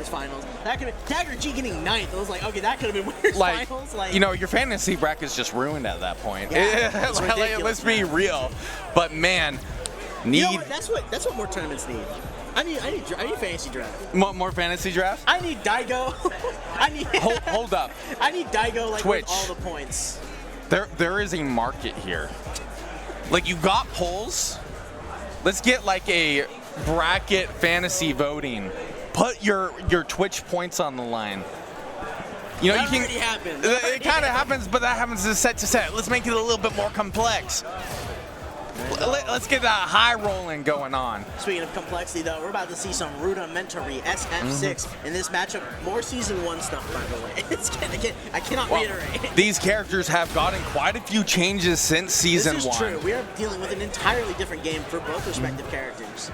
winners finals. That could have Dagger G getting 9th. I was like, okay, that could have been winners Like, finals. Like, you know, your fantasy bracket's just ruined at that point. Yeah, it's Like, ridiculous, let's be man. real. But man, need you know what? That's what more tournaments need. I need fantasy draft. more fantasy drafts. I need Daigo. I need Hold up. I need Daigo like Twitch. with all the points. There is a market here. Like, you got polls. Let's get like a bracket fantasy voting. Put your Twitch points on the line. You know, That you can. already happened. It kind of happens, but that happens set to set. Let's make it a little bit more complex. Let's get that high rolling going on. Speaking of complexity, though, we're about to see some rudimentary SF6 in this matchup. More Season 1 stuff, by the way. I cannot reiterate. These characters have gotten quite a few changes since Season 1. This is true. We are dealing with an entirely different game for both respective characters.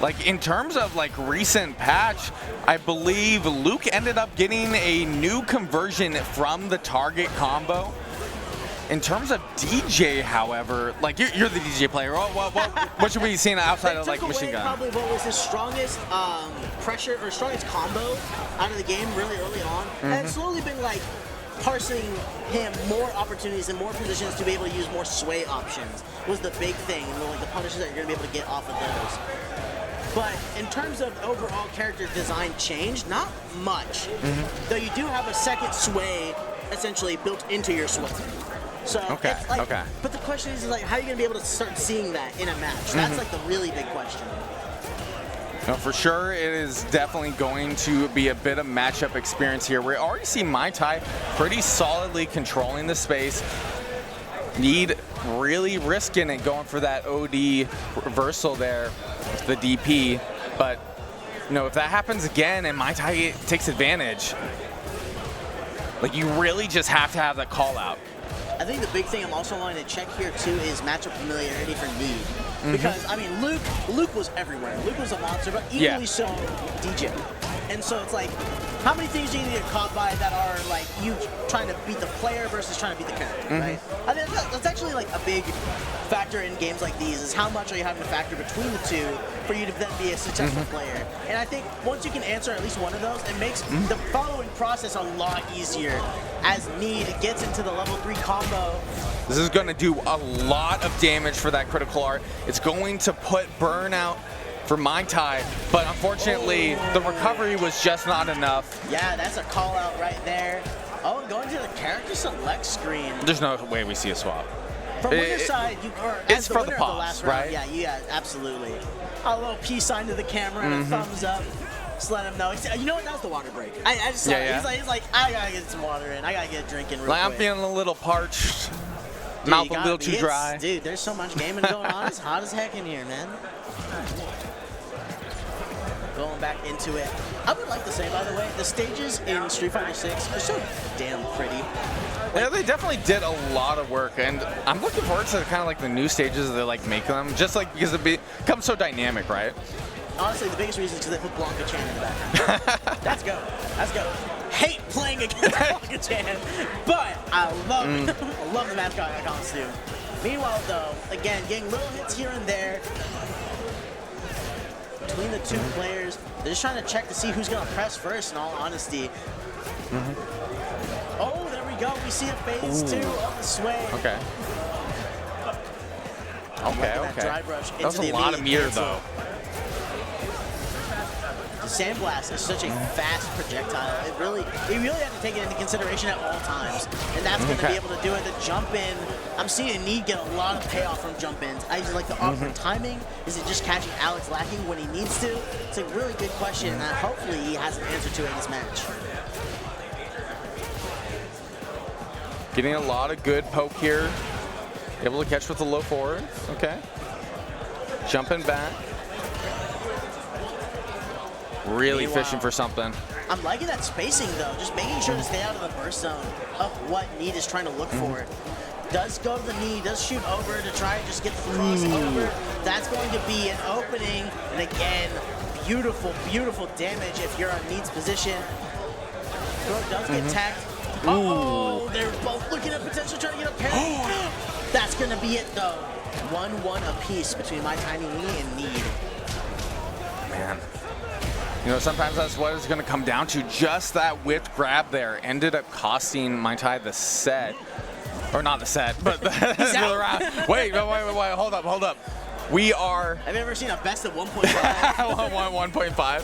Like, in terms of like recent patch, I believe Luke ended up getting a new conversion from the target combo. In terms of DJ, however, like you're the DJ player. What should we be seeing outside of like machine gun? Probably what was his strongest pressure or strongest combo out of the game really early on, and slowly been like parsing him more opportunities and more positions to be able to use more sway options was the big thing, and like the punishes that you're gonna be able to get off of those. But in terms of overall character design change, not much. Though you do have a second sway essentially built into your sway. So Okay, it's like, okay. But the question is like, how are you gonna be able to start seeing that in a match? That's like the really big question. No, for sure, it is definitely going to be a bit of matchup experience here. We already see MaiTai pretty solidly controlling the space. Need really risking it, going for that OD reversal there, the DP. But you know, if that happens again and MaiTai takes advantage, like you really just have to have that call out. I think the big thing I'm also wanting to check here too is matchup familiarity for Need. Because I mean Luke was everywhere. Luke was a monster, but equally so DJ. And so it's like, how many things do you need to get caught by that are like you trying to beat the player versus trying to beat the character, right? I think that's actually like a big factor in games like these, is how much are you having to factor between the two for you to then be a successful player. And I think once you can answer at least one of those, it makes the following process a lot easier as Need gets into the level 3 combo. This is going to do a lot of damage for that critical art. It's going to put burnout for MaiTai, but unfortunately, the recovery was just not enough. Yeah, that's a call out right there. Oh, going to the character select screen. There's no way we see a swap. From winner's side, it's the for winner the of pause, the last round, right? yeah, absolutely. A little peace sign to the camera and a thumbs up. Just let him know. You know what? That was the water break. I just saw it. He's like, I gotta get some water in. I gotta get a drink in real quick. I'm feeling a little parched. Dude, mouth a little too dry. Dude, there's so much gaming going on. It's hot as heck in here, man. Going back into it. I would like to say, by the way, the stages in Street Fighter 6 are so damn pretty. Yeah, they definitely did a lot of work, and I'm looking forward to kind of like the new stages they like make them, just like because it becomes so dynamic, right? Honestly, the biggest reason is because they put Blanca Chan in the background. Let's go. Let's go. Hate playing against Blanca Chan, but I love it. I love the mascot costume. Meanwhile, though, again, getting little hits here and there between the two players. They're just trying to check to see who's going to press first, in all honesty. Oh, there we go. We see a phase 2 of the sway. Okay. That drive rush That was into a the lot of meter, cancel. though. The Sandblast is such a fast projectile. You really have to take it into consideration at all times. And that's going to be able to do it. The jump in, I'm seeing Need get a lot of payoff from jump ins. I just like the awkward timing. Is it just catching Alex lacking when he needs to? It's a really good question, and hopefully he has an answer to it in this match. Getting a lot of good poke here. Able to catch with the low forward. Okay. Jumping back. Really fishing for something. I'm liking that spacing, though. Just making sure to stay out of the burst zone of what Need is trying to look for. Does go to the knee, does shoot over to try and just get the crossover. That's going to be an opening. And again, beautiful, beautiful damage if you're on Need's position. Throw does get tagged. Oh, they're both looking at potential trying to get a parry. That's going to be it, though. 1-1 apiece between MaiTaiKneeWiiKnee and Need. Man. You know, sometimes that's what it's going to come down to. Just that whipped grab there ended up costing MaiTai the set. Or not the set, but the round. Wait, hold up. We are... Have you ever seen a best of 1.5? 1.5.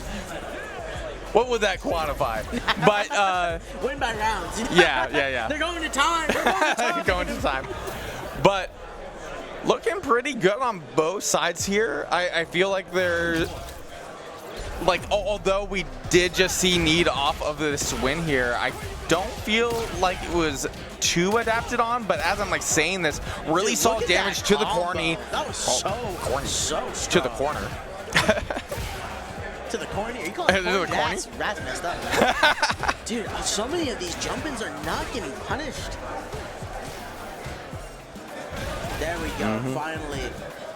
What would that quantify? But win by rounds. Yeah. They're going to time. Going to time. But looking pretty good on both sides here. I feel like they're... Like, although we did just see Need off of this win here, I don't feel like it was too adapted on, but as I'm like saying this, really solid damage to the corny. That was so strong. To the corner. To the corny? Are you calling it the corny? Rat's messed up. Dude, so many of these jump-ins are not getting punished. There we go, finally.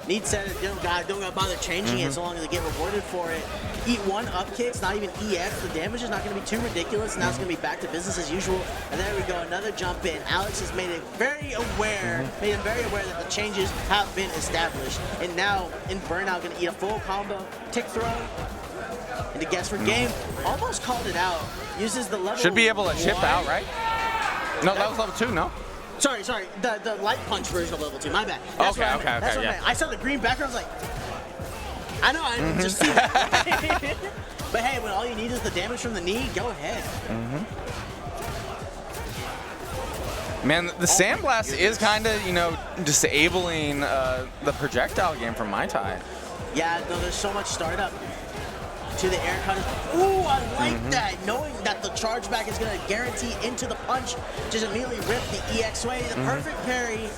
Need said it, don't gotta bother changing it so long as they get rewarded for it. Eat one up kicks, not even EX. The damage is not gonna be too ridiculous. Now it's gonna be back to business as usual. And there we go, another jump in. Alex has made it very aware, that the changes have been established. And now in Burnout, gonna eat a full combo, tick throw, and the guess for game. Almost called it out. Uses the level. Should be able to chip out, right? No, that was level 2, no? Sorry, the light punch version of level 2, my bad. That's Okay, That's what I meant. I saw the green background, I was like, I know, I didn't just see that. But hey, when all you need is the damage from the knee, go ahead. Man, the Sandblast is kind of, you know, disabling the projectile game from MaiTai. Yeah, no, there's so much startup to the air cutters. Ooh, I like that. Knowing that the chargeback is going to guarantee into the punch, just immediately rip the EX way. The perfect parry.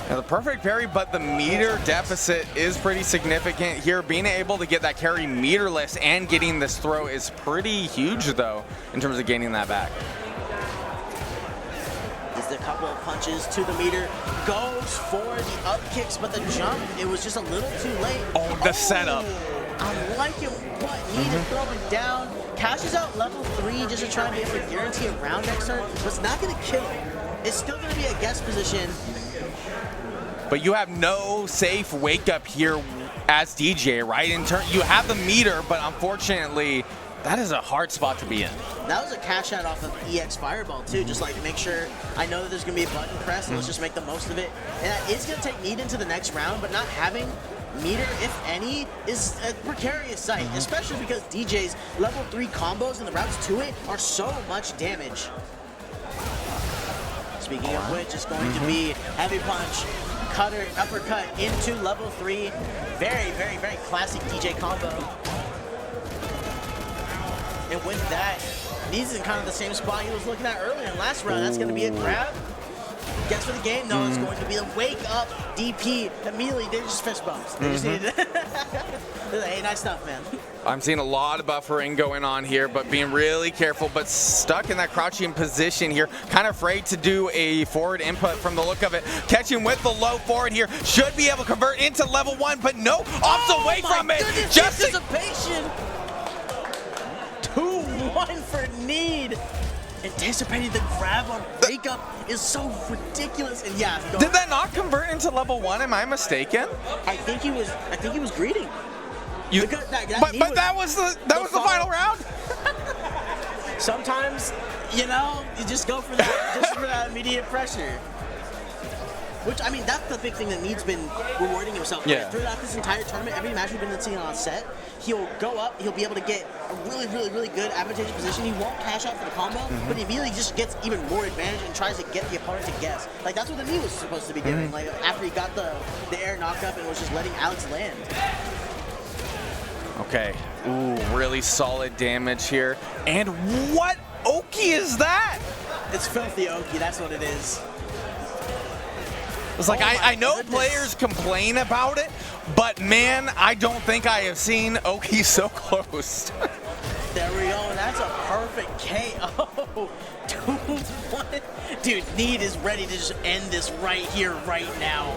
Yeah, the perfect parry, but the meter deficit is pretty significant here. Being able to get that carry meterless and getting this throw is pretty huge, though, in terms of gaining that back. Is a couple of punches to the meter. Goes for the up kicks, but the jump, it was just a little too late. Oh, the setup. I like it. What? Needed throwing down. Cashes out level 3 just to try and be able to guarantee a round next turn. But it's not going to kill it. It's still going to be a guess position. But you have no safe wake up here as DJ, right? In turn, you have the meter, but unfortunately, that is a hard spot to be in. That was a cash out off of EX Fireball too, just like make sure, I know that there's going to be a button press, and let's just make the most of it. And that is going to take Need into the next round, but not having meter, if any, is a precarious sight, especially because DJ's level 3 combos and the routes to it are so much damage. Speaking of which, it's going to be heavy punch, cutter, uppercut into level 3. Very, very, very classic DJ combo. And with that, Needs in kind of the same spot he was looking at earlier in last round. That's going to be a grab. Guess for the game, though, it's going to be the wake up DP. Immediately, they just fist bumps. They just needed They're like, hey, nice stuff, man. I'm seeing a lot of buffering going on here, but being really careful, but stuck in that crouching position here. Kind of afraid to do a forward input from the look of it. Catching with the low forward here. Should be able to convert into level 1, but no, opts away from it. Just anticipation. 2-1 for Need. Anticipating the grab on wake up is so ridiculous. And yeah, did that not convert into level 1? Am I mistaken? I think he was greeting. But that was the final round. Sometimes, you know, you just go for that, just for that immediate pressure. Which, I mean, that's the big thing that Need's been rewarding himself. Yeah. Throughout this entire tournament, every match we've been seeing on set, he'll go up, he'll be able to get a really, really, really good advantageous position. He won't cash out for the combo, but he immediately just gets even more advantage and tries to get the opponent to guess. Like, that's what the knee was supposed to be doing. Like, after he got the air knock up and was just letting Alex land. Okay. Ooh, really solid damage here. And what Oki is that? It's filthy Oki, that's what it is. It's like, I know players complain about it, but man, I don't think I have seen Oki so close. There we go, and that's a perfect KO. 2-1. Dude, Need is ready to just end this right here, right now.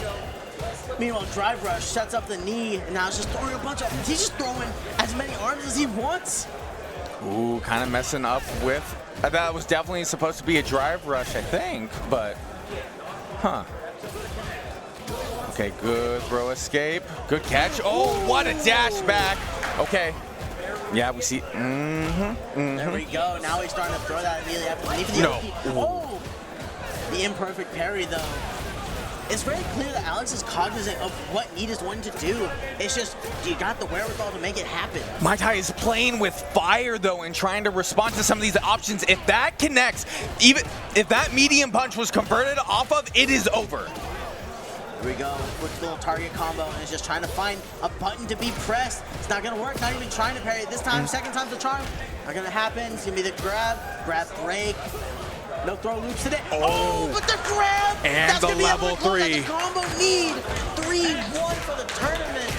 Meanwhile, Drive Rush sets up the knee, and now it's just throwing a bunch of, he's just throwing as many arms as he wants. Ooh, kind of messing up with, I thought it was definitely supposed to be a Drive Rush, I think, but, huh. Okay, good throw escape. Good catch. Oh, what a dash back. Okay. Yeah, we see. There we go. Now he's starting to throw that immediately after leaving the No. OP. Oh! The imperfect parry, though. It's very clear that Alex is cognizant of what Need is wanting to do. It's just, you got the wherewithal to make it happen. MaiTai is playing with fire, though, and trying to respond to some of these options. If that connects, even if that medium punch was converted off of, it is over. Here we go, quick little target combo, and it's just trying to find a button to be pressed. It's not gonna work, not even trying to parry. This time, second time's the charm. Not gonna happen. It's gonna be the grab break. No throw loops today. Oh, but the grab! And that's the gonna be level able to close out 3. the combo Need 3-1 for the tournament.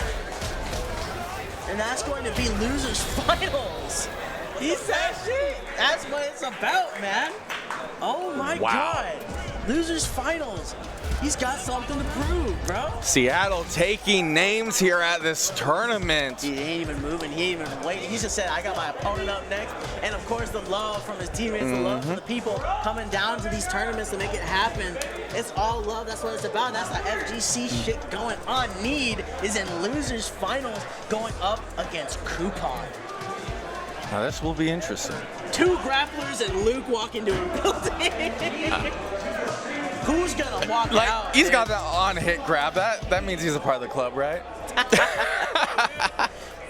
And that's going to be losers finals. He said shit. That's what it's about, man. Oh my God. Losers finals. He's got something to prove, bro. Seattle taking names here at this tournament. He ain't even moving. He ain't even waiting. He just said, I got my opponent up next. And of course, the love from his teammates, the love from the people coming down to these tournaments to make it happen. It's all love. That's what it's about. That's the FGC shit going on. Need is in losers finals going up against Coupon. Now this will be interesting. 2 grapplers and Luke walk into a building. Who's gonna walk out? He's got the on-hit grab. That means he's a part of the club, right?